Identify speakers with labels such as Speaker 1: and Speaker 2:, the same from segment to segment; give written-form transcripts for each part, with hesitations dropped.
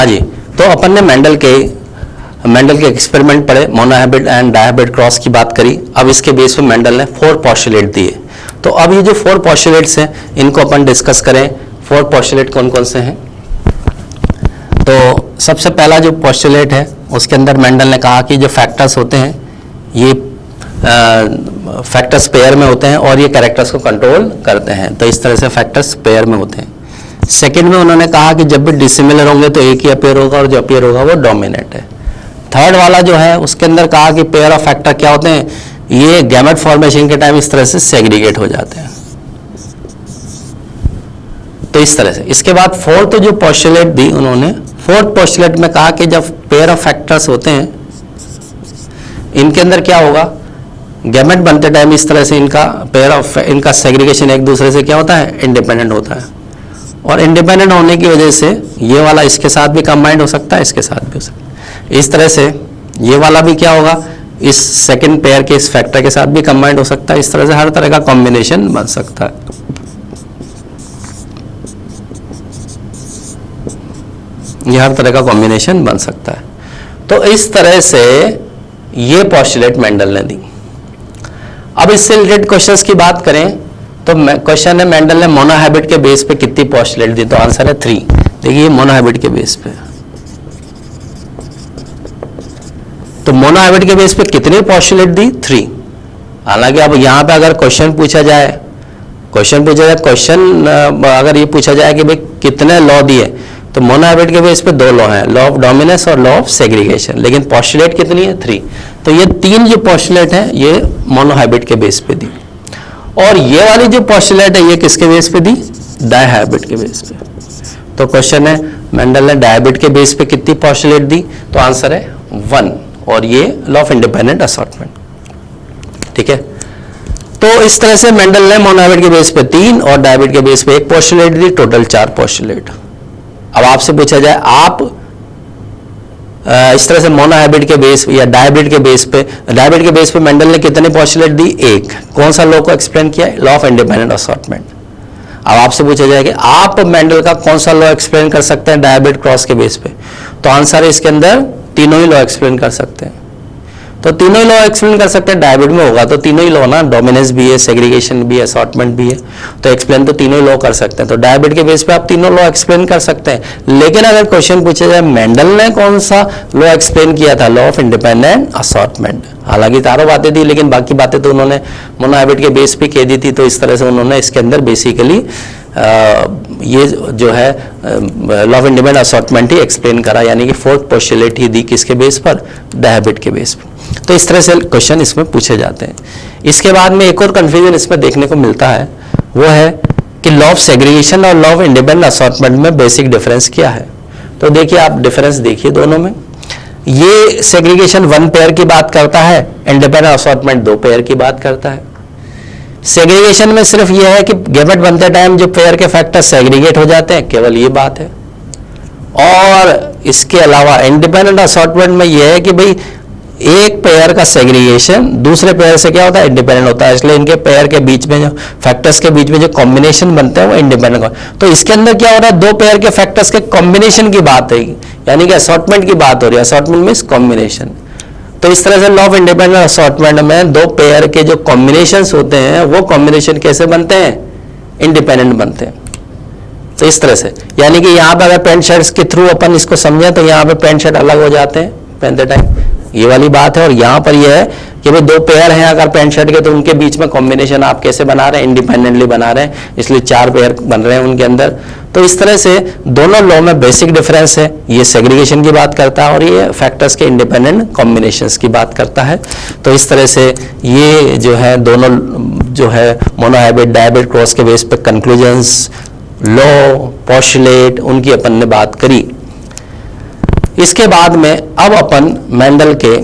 Speaker 1: हाँ जी, तो अपन ने मेंडल के एक्सपेरिमेंट पढ़े, मोनोहाइब्रिड एंड डायहाइब्रिड क्रॉस की बात करी। अब इसके बेस पे मेंडल ने 4 पोस्टुलेट दिए। तो अब ये जो 4 पोस्टुलेट्स हैं इनको अपन डिस्कस करें। 4 पोस्टुलेट कौन कौन से हैं? तो सबसे पहला जो पोस्टुलेट है उसके अंदर मेंडल ने कहा कि जो फैक्टर्स होते हैं ये फैक्टर्स पेयर में होते हैं और ये कैरेक्टर्स को कंट्रोल करते हैं। तो इस तरह से फैक्टर्स पेयर में होते हैं। सेकंड में उन्होंने कहा कि जब भी डिसिमिलर होंगे तो एक ही अपीयर होगा और जो अपीयर होगा वो डोमिनेंट है। थर्ड वाला जो है उसके अंदर कहा कि पेयर ऑफ फैक्टर क्या होते हैं, ये गैमेट फॉर्मेशन के टाइम इस तरह से सेग्रीगेट हो जाते हैं। तो इस तरह से इसके बाद फोर्थ जो पोस्टुलेट दी उन्होंने, फोर्थ पोस्टुलेट में कहा कि जब पेयर ऑफ फैक्टर्स होते हैं इनके अंदर क्या होगा, गैमेट बनते टाइम इस तरह से इनका पेयर ऑफ इनका सेग्रीगेशन एक दूसरे से क्या होता है, इंडिपेंडेंट होता है। और इंडिपेंडेंट होने की वजह से ये वाला इसके साथ भी कंबाइंड हो सकता है, इसके साथ भी हो सकता है। इस तरह से ये वाला भी क्या होगा, इस सेकंड पेयर के इस फैक्टर के साथ भी कंबाइंड हो सकता है। इस तरह से हर तरह का कॉम्बिनेशन बन सकता है। ये हर तरह का कॉम्बिनेशन बन सकता है। तो इस तरह से ये पोस्टुलेट मेंडल ने दी। अब इससे रिलेटेड क्वेश्चंस की बात करें तो क्वेश्चन है मेंडल ने मोनोहाइब्रिड के बेस पे कितनी पोस्टुलेट दी, तो आंसर है 3। देखिए मोनोहाइब्रिड के बेस पे, तो मोनोहाइब्रिड के बेस पे कितनी पोस्टुलेट दी, 3। हालांकि अब यहां पे अगर क्वेश्चन अगर ये पूछा जाए कि भाई कितने लॉ दिए, तो मोनोहाइब्रिड के बेस पे 2 लॉ हैं, लॉ ऑफ डोमिनेंस और लॉ ऑफ सेग्रीगेशन। लेकिन पोस्टुलेट कितनी है, 3। तो ये 3 जो पोस्टुलेट है ये मोनोहाइब्रिड के बेस पे दी। और ये वाली जो पोस्टुलेट है ये किसके बेस पे दी, डायहाइब्रिड के बेस पे। तो क्वेश्चन है मेंडल ने डायहाइब्रिड के बेस पे कितनी पोस्टुलेट दी, तो आंसर है 1। और ये लॉ ऑफ इंडिपेंडेंट असॉर्टमेंट, ठीक है। तो इस तरह से मेंडल ने मोनोहाइब्रिड के बेस पे 3 और डायहाइब्रिड के बेस पे 1 पोस्टुलेट दी, टोटल 4 पोस्टुलेट। अब आपसे पूछा जाए आप इस तरह से मोनोहाइब्रिड के बेस या डायहाइब्रिड के बेस पे मेंडल ने कितने पोस्टुलेट दी, 1। कौन सा लॉ को एक्सप्लेन किया, लॉ ऑफ इंडिपेंडेंट असॉर्टमेंट। अब आपसे पूछा जाए कि आप मेंडल का कौन सा लॉ एक्सप्लेन कर सकते हैं डायहाइब्रिड क्रॉस के बेस पे, तो आंसर है इसके अंदर तीनों ही लॉ एक्सप्लेन कर सकते हैं। तो तीनों ही लॉ एक्सप्लेन कर सकते हैं, डायहाइब्रिड में होगा तो तीनों ही लॉ ना, डोमिनेंस भी है, सेग्रीगेशन भी है, असॉर्टमेंट भी है, तो एक्सप्लेन तो तीनों ही लॉ कर सकते हैं। तो डायहाइब्रिड के बेस पे आप तीनों लॉ एक्सप्लेन कर सकते हैं। लेकिन अगर क्वेश्चन पूछा जाए मेंडल ने कौन सा लॉ एक्सप्लेन किया था, लॉ ऑफ इंडिपेंडेंट असॉर्टमेंट। हालांकि चारों बातें थी लेकिन बाकी बातें तो उन्होंने मोनोहाइब्रिड के बेस पे कह दी थी। तो इस तरह से उन्होंने इसके अंदर बेसिकली ये जो है law of independent assortment he explain करा, यानी कि 4th पोस्टुलेट ही दी किसके बेस पर, डायहाइब्रिड के बेस पर। तो इस तरह से क्वेश्चन इसमें पूछे जाते हैं। इसके बाद में एक और कंफ्यूजन इसमें देखने को मिलता है, वो है कि लॉ ऑफ सेग्रीगेशन और लॉ ऑफ इंडिपेंडेंट असॉर्टमेंट में बेसिक डिफरेंस क्या है। तो देखिए आप डिफरेंस देखिए दोनों में। ये सेग्रीगेशन 1 पेयर की बात करता है, इंडिपेंडेंट असॉर्टमेंट 2 पेयर की बात करता है। सेग्रीगेशन में सिर्फ यह है कि गैमेट बनते टाइम जो पेयर के फैक्टर सेग्रीगेट हो जाते हैं, केवल ये बात है। और इसके अलावा इंडिपेंडेंट असॉर्टमेंट में यह है कि भाई एक पेयर का सेग्रीगेशन दूसरे पेयर से क्या होता है, इंडिपेंडेंट होता है। इसलिए इनके पेयर के बीच में जो फैक्टर्स के बीच में जो कॉम्बिनेशन बनते हैं वो इंडिपेंडेंट। तो इसके अंदर क्या हो रहा है, 2 पेयर के फैक्टर्स के कॉम्बिनेशन की बात है, यानी कि असॉर्टमेंट की बात हो रही है। Assortment means combination. तो इस तरह से लॉ ऑफ इंडिपेंडेंट असॉर्टमेंट में 2 पेयर के जो कॉम्बिनेशंस होते हैं वो कॉम्बिनेशन कैसे बनते हैं, इंडिपेंडेंट बनते हैं। तो इस तरह से, यानी कि यहाँ पे अगर पैंट शर्ट्स के थ्रू अपन इसको समझें तो यहाँ पे पैंट शर्ट अलग हो जाते हैं पहनते टाइम, ये वाली बात है। और यहाँ पर यह है कि भाई 2 पेयर हैं अगर पैंट शर्ट के, तो उनके बीच में कॉम्बिनेशन आप कैसे बना रहे हैं, इंडिपेंडेंटली बना रहे हैं, इसलिए 4 पेयर बन रहे हैं उनके अंदर। तो इस तरह से दोनों लॉ में बेसिक डिफरेंस है, ये सेग्रीगेशन की बात करता है और ये फैक्टर्स के इंडिपेंडेंट कॉम्बिनेशंस की बात करता है। तो इस तरह से ये जो है दोनों जो है मोनोहाइब्रिड डायहाइब्रिड क्रॉस के बेस पे कंक्लूजन्स, लॉ, पोस्टुलेट, उनकी अपन ने बात करी। इसके बाद में अब अपन मेंडल के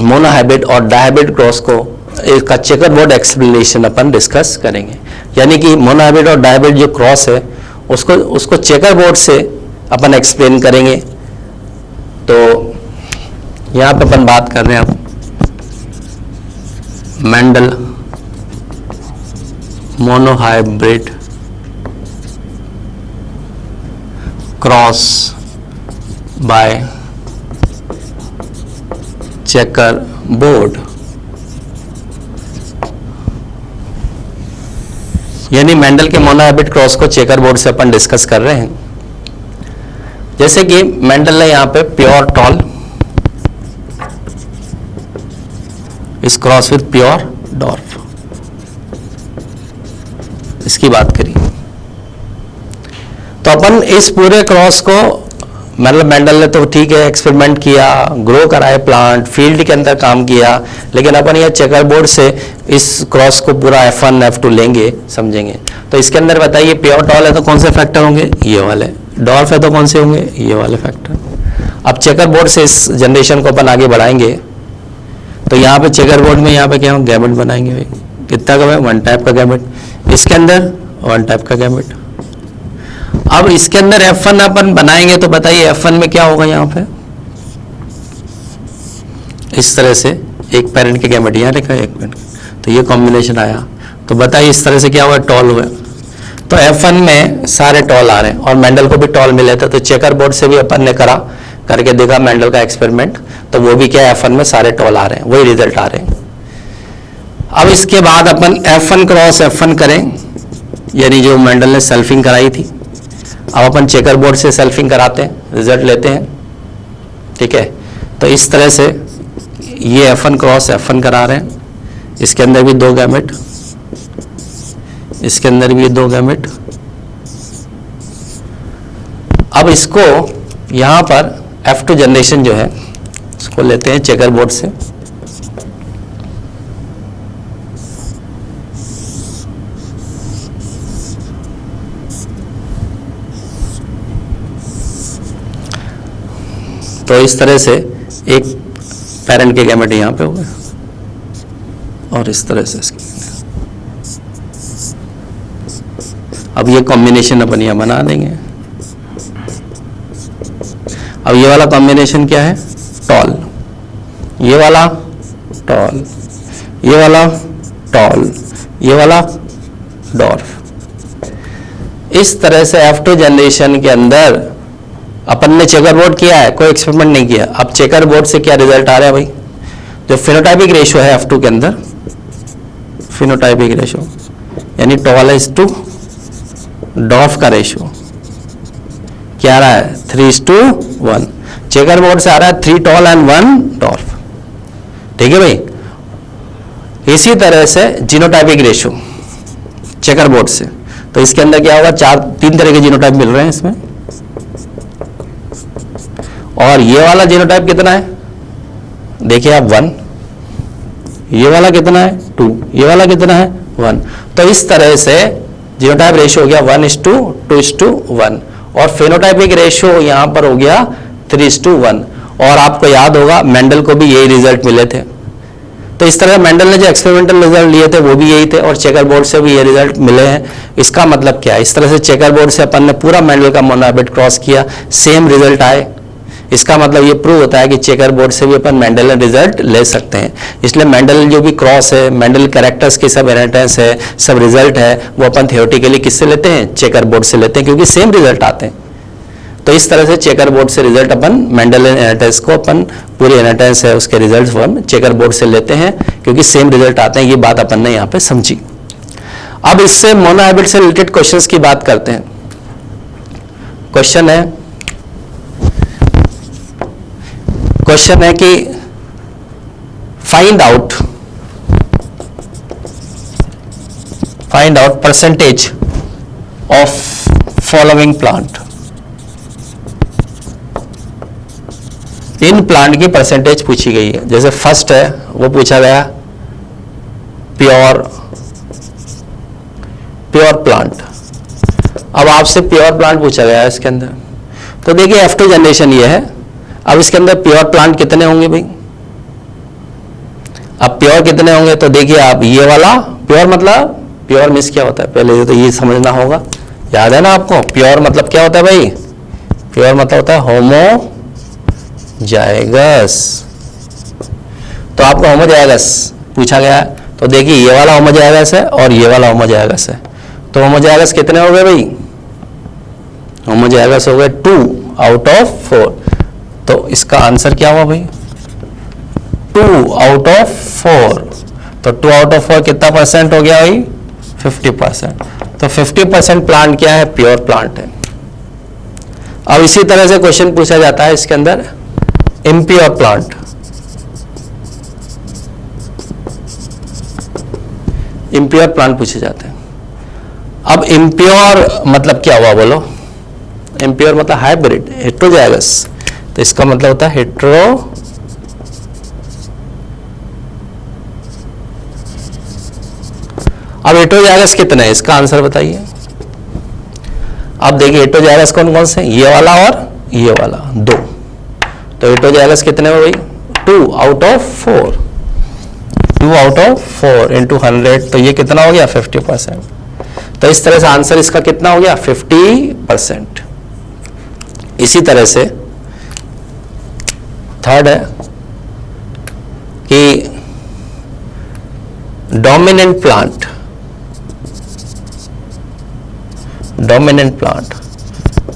Speaker 1: मोनोहाइब्रिड और डायहाइब्रिड क्रॉस को एक चेकर बोर्ड एक्सप्लेनेशन अपन डिस्कस करेंगे। यानी कि मोनोहाइब्रिड और डायहाइब्रिड जो क्रॉस है उसको चेकर बोर्ड से अपन एक्सप्लेन करेंगे। तो यहाँ पे अपन बात कर रहे हैं Mendel monohybrid cross bye checker board, यानी मेंडल के मोनोहैबिट क्रॉस को चेकर बोर्ड से अपन डिस्कस कर रहे हैं। जैसे कि मेंडल ने यहां पे प्योर टॉल इस क्रॉस विथ प्योर डॉर्फ, इसकी बात करी, तो अपन इस पूरे क्रॉस को मतलब मेंडल ने तो ठीक है एक्सपेरिमेंट किया, ग्रो कराए प्लांट, फील्ड के अंदर काम किया, लेकिन अपन ये चेकर बोर्ड से इस क्रॉस को पूरा F1 F2 लेंगे, समझेंगे। तो इसके अंदर बताइए प्योर टॉल है तो कौन से फैक्टर होंगे, ये वाले, डॉर्फ है तो कौन से होंगे, ये वाले फैक्टर। अब चेकर बोर्ड से इस जनरेशन को अपन आगे बढ़ाएंगे, तो यहाँ पे चेकर बोर्ड में यहाँ पे क्या गैमेट बनाएंगे भाई, कितना का है, 1 टाइप का गैमेट, इसके अंदर 1 टाइप का गैमेट। अब इसके अंदर F1 अपन बनाएंगे तो बताइए F1 में क्या होगा, यहाँ पे इस तरह से एक पेरेंट के गैमेट यहाँ लिखा है, एक मिनट, तो ये कॉम्बिनेशन आया, तो बताइए इस तरह से क्या हुआ, टॉल हुआ। तो F1 में सारे टॉल आ रहे हैं और मेंडल को भी टॉल मिले थे, तो चेकर बोर्ड से भी अपन ने करके देखा मेंडल का एक्सपेरिमेंट, तो वो भी क्या F1 में सारे टॉल आ रहे हैं, वही रिजल्ट आ रहे हैं। अब इसके बाद अपन F1 क्रॉस F1 करें, यानी जो मेंडल ने सेल्फिंग कराई थी, अब अपन चेकर बोर्ड से सेल्फिंग कराते हैं, रिजल्ट लेते हैं, ठीक है। तो इस तरह से ये F1 क्रॉस F1 करा रहे हैं, इसके अंदर भी 2 गैमेट, इसके अंदर भी 2 गैमेट। अब इसको यहां पर F2 जनरेशन जो है इसको लेते हैं चेकर बोर्ड से, तो इस तरह से एक पेरेंट के गैमेट यहां पे हो गए और इस तरह से इसके, अब ये कॉम्बिनेशन अपन यहां बना देंगे। अब ये वाला कॉम्बिनेशन क्या है, टॉल, ये वाला टॉल, ये वाला टॉल, ये वाला डॉर्फ। इस तरह से F2 जनरेशन के अंदर अपन ने चेकर बोर्ड किया है, कोई एक्सपेरिमेंट नहीं किया। अब चेकर बोर्ड से क्या रिजल्ट आ रहा है भाई, जो फिनोटाइपिक रेशियो है F2 के अंदर, फिनोटाइपिक रेशियो यानी टॉल इज टू डॉर्फ का रेशियो क्या आ रहा है, 3:1। चेकर बोर्ड से आ रहा है 3 टॉल एंड 1 डॉर्फ, ठीक है भाई। इसी तरह से जीनोटाइपिक रेशियो चेकर बोर्ड से, तो इसके अंदर क्या होगा, 3 तरह के जीनोटाइप मिल रहे हैं इसमें, और ये वाला जीनोटाइप कितना है, देखिए आप 1, ये वाला कितना है 2, ये वाला कितना है 1। तो इस तरह से जीनोटाइप रेशियो हो गया 1:2:1 और फेनोटाइपिक रेशियो यहां पर हो गया 3:1। और आपको याद होगा मेंडल को भी यही रिजल्ट मिले थे, तो इस तरह मेंडल ने जो एक्सपेरिमेंटल रिजल्ट लिए थे वो भी यही थे और चेकर बोर्ड से भी ये रिजल्ट मिले हैं। इसका मतलब क्या है, इस तरह से चेकर बोर्ड से अपन ने पूरा मेंडल का मोनोहैबिट क्रॉस किया, सेम रिजल्ट आए। इसका मतलब ये प्रूव होता है कि चेकर बोर्ड से भी अपन मेंडल रिजल्ट ले सकते हैं। इसलिए मेंडल जो भी क्रॉस है, मेंडल कैरेक्टर्स की सब इनहेरिटेंस है, सब रिजल्ट है, वो अपन थियोरेटिकली किससे लेते हैं, चेकर बोर्ड से लेते हैं, क्योंकि सेम रिजल्ट आते हैं। तो इस तरह से चेकर बोर्ड से रिजल्ट अपन मेंडल इनहेरिटेंस को अपन पूरी इनहेरिटेंस है उसके रिजल्ट हम चेकर बोर्ड से लेते हैं, क्योंकि सेम रिजल्ट आते हैं। ये बात अपन ने यहाँ पे समझी। अब इससे मोनोहैबिट से रिलेटेड क्वेश्चंस की बात करते हैं। क्वेश्चन है कि find out percentage of following plant. In plant की परसेंटेज पूछी गई है। जैसे फर्स्ट है वो पूछा गया प्योर प्लांट। अब आपसे प्योर प्लांट पूछा गया है इसके अंदर, तो देखिए F2 जनरेशन ये है। अब इसके अंदर प्योर प्लांट कितने होंगे भाई, अब प्योर कितने होंगे, तो देखिए आप ये वाला प्योर, मतलब प्योर मीन्स क्या होता है, पहले तो ये समझना होगा, याद है ना आपको। प्योर मतलब क्या होता है भाई, प्योर मतलब होता है होमोजाइगस। तो आपको होमोजाइगस पूछा गया है, तो देखिए ये वाला होमोजाइगस है और ये वाला होमोजाइगस है। तो होमोजाइगस कितने हो गए भाई, होमोजाइगस हो गए 2 आउट ऑफ 4। तो इसका आंसर क्या हुआ भाई? 2 आउट ऑफ 4। तो 2 आउट ऑफ 4 कितना परसेंट हो गया भाई? 50%। तो 50% प्लांट क्या है? प्योर प्लांट है। अब इसी तरह से क्वेश्चन पूछा जाता है इसके अंदर इम्प्योर प्लांट। इम्प्योर प्लांट पूछे जाते हैं। अब इम्प्योर मतलब क्या हुआ बोलो? इम्प्योर मतलब हाइब्रिड, हेट्रोजाइगस। तो इसका मतलब होता है हेट्रो अब हेट्रोजाइगस कितने हैं इसका आंसर बताइए। अब देखिए हेट्रोजाइगस कौन कौन से? ये वाला और ये वाला, 2। तो हेट्रोजाइगस कितने में भाई? 2 out of 4। 2 out of 4 into 100, तो ये कितना हो गया? 50%। तो इस तरह से आंसर इसका कितना हो गया? 50%। इसी तरह से थर्ड है कि डोमिनेंट प्लांट। डोमिनेंट प्लांट,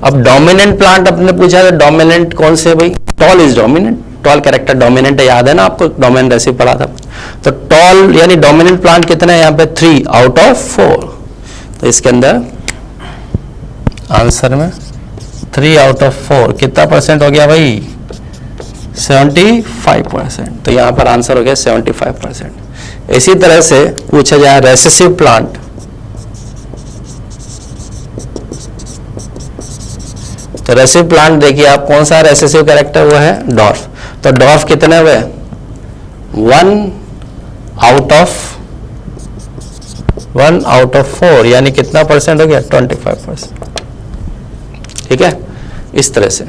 Speaker 1: अब डोमिनेंट प्लांट अपने पूछा है, डोमिनेंट कौन से भाई? Tall is dominant. Tall character dominant है, याद है ना आपको? डोमिनेंट ऐसे पढ़ा था। तो टॉल यानी डोमिनेंट प्लांट कितना है यहाँ पे? 3 आउट ऑफ 4। तो इसके अंदर आंसर में 3 आउट ऑफ 4 कितना परसेंट हो गया भाई? 75%। तो यहाँ पर आंसर हो गया 75%। इसी तरह से पूछा जाए रेसेसिव प्लांट। तो रेसेसिव प्लांट देखिए आप, कौन सा रेसेसिव कैरेक्टर? वो है डॉर्फ। तो डॉर्फ कितने हुए? 1 आउट ऑफ 4 यानी कितना परसेंट हो गया? 25%। ठीक है, इस तरह से।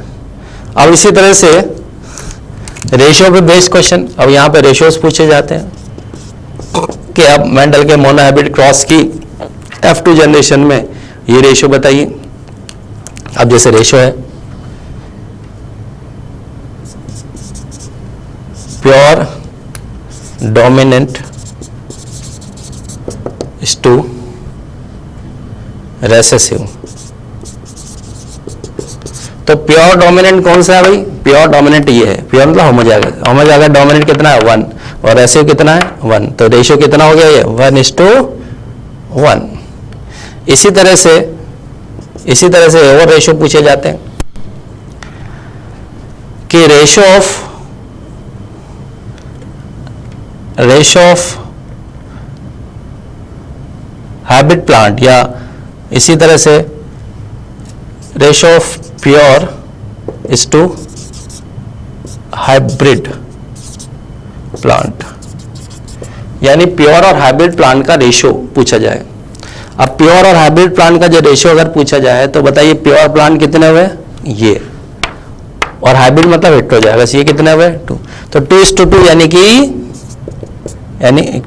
Speaker 1: अब इसी तरह से रेशियो पे बेस्ड क्वेश्चन। अब यहाँ पे रेशियोज पूछे जाते हैं कि अब मेंडल के मोनोहाइब्रिड क्रॉस की F2 जनरेशन में ये रेशियो बताइए। अब जैसे रेशियो है pure dominant is to recessive. तो प्योर डोमिनेंट कौन सा है भाई? प्योर डोमिनेंट ये है। प्योर मतलब होमोजाइगस। होमोजाइगस डोमिनेंट कितना है? 1। और रेशियो कितना है? 1। तो रेशियो कितना हो गया ये? 1:1। इसी तरह से और रेशियो पूछे जाते हैं कि रेशियो ऑफ हाइब्रिड प्लांट, या इसी तरह से ratio of pure is to hybrid plant, यानी प्योर और हाइब्रिड प्लांट का रेशियो पूछा जाए। अब प्योर और हाइब्रिड प्लांट का जो रेशियो अगर पूछा जाए तो बताइए प्योर प्लांट कितने हुए? ये। और हाइब्रिड मतलब हेट्रोजाइगस, ये कितने हुए? 2। तो 2:2 यानी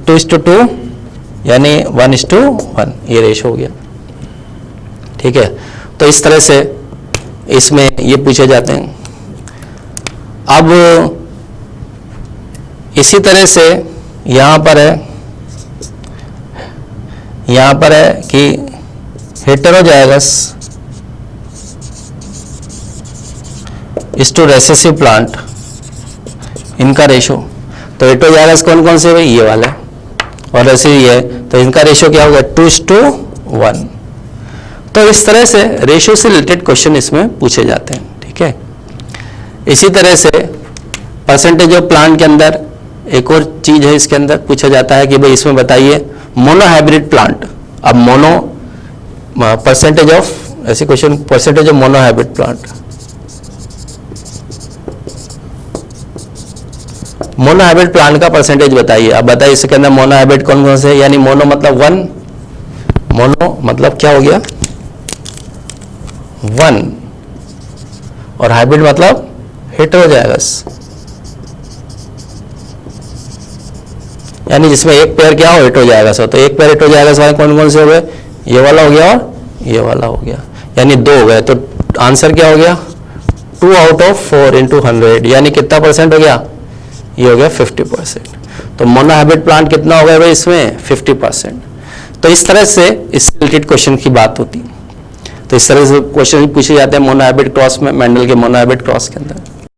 Speaker 1: 2:2 यानी 1:1 ये रेशियो हो गया। ठीक है, तो इस तरह से इसमें ये पूछे जाते हैं। अब इसी तरह से यहाँ पर है कि heterozygous is to recessive plant, इनका रेशो। तो हेटेरोजाइगस कौन कौन से भाई? ये वाले, और रेसेसिव ये, तो इनका रेशो क्या होगा? 2:1। तो इस तरह से रेशियो से रिलेटेड क्वेश्चन इसमें पूछे जाते हैं। ठीक है, इसी तरह से परसेंटेज ऑफ प्लांट के अंदर एक और चीज है, इसके अंदर पूछा जाता है कि भाई इसमें बताइए मोनोहाइब्रिड प्लांट। अब मोनो परसेंटेज ऑफ, ऐसे question, percentage of monohybrid plant. Monohybrid plant का परसेंटेज बताइए। अब बताइए इसके अंदर मोनोहाइब्रिड कौन कौन से? यानी मोनो मतलब 1, मोनो मतलब क्या हो गया? 1, और हाइब्रिड मतलब हेटेरोजाइगस, यानी जिसमें एक पेयर क्या हो? हेटेरोजाइगस हो। तो एक पेयर हेटेरोजाइगस वाले कौन कौन से हो गए? ये वाला हो गया और ये वाला हो गया, यानी 2 हो गए। तो आंसर क्या हो गया? 2 आउट ऑफ 4 इंटू 100, यानी कितना परसेंट हो गया? ये हो गया 50%। तो मोनोहाइब्रिड प्लांट कितना हो गया भाई इसमें? 50%। तो इस तरह से इससे रिलेटेड क्वेश्चन की बात होती है। तो इस तरह से क्वेश्चन पूछे जाते हैं मोनोहाइब्रिड क्रॉस में, मेंडल के मोनोहाइब्रिड क्रॉस के अंदर।